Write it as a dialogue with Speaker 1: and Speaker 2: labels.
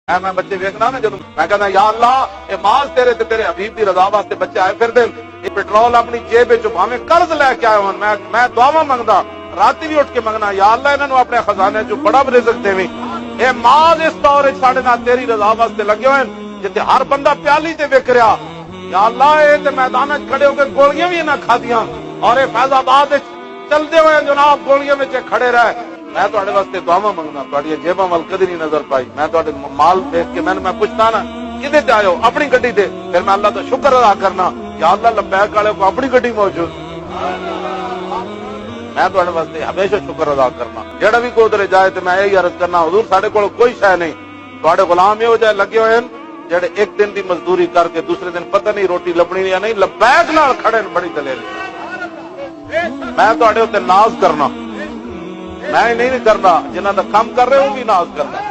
Speaker 1: मैं बच्चे वेखना ना जो मैं कहना या अल्लाह ये माज तेरे ते तेरे हबीब की रजा वास्ते बच्चे आए फिर ये पेट्रोल अपनी जेब चो भावे कर्ज लैके आए होन मैं दुआवा मंगदा राती भी उठ के मंगना या अल्लाह इन्होंने अपने खजाने चो बड़ा रिज़्क़ देवी ये माज इस दौर साढ़े नाल तेरी रजा वास्ते लगे हुए जिते हर बंदा प्याली ते विक रहा या अल्लाह ये ते मैदान खड़े होकर गोलियां भी इन्हें खादियां और ये फैजाबाद चलते हुए जनाब गोलियां में खड़े रहे मैं तुहाडे वास्ते दुआवां मंगना तुहाडी जेबां वल कदी नहीं नजर पाई मैं तुहाडे माल देख के मैं पुछदा ना किदे ते आयो अपनी गड्डी ते फिर मैं अल्लाह दा शुक्र अदा करना या अल्लाह लब्बैक वाले को अपनी गड्डी मौजूद मैं तुहाडे वास्ते हमेशा शुक्र अदा करना जेड़ा भी कोई उधर जाए तो मैं यही अर्ज करना हुजूर साडे कोल कोई शै नहीं तुहाडे गुलाम इहो जिहे लगे होए जेड़े एक दिन की मजदूरी करके दूसरे दिन पता नहीं रोटी लभनी या नहीं लब्बैक नाल खड़े बड़ी दलेरी मैं तुहाडे उत्ते नाज करना मैं नहीं करना जिन्हां दा काम कर रहे हो भी नाज करना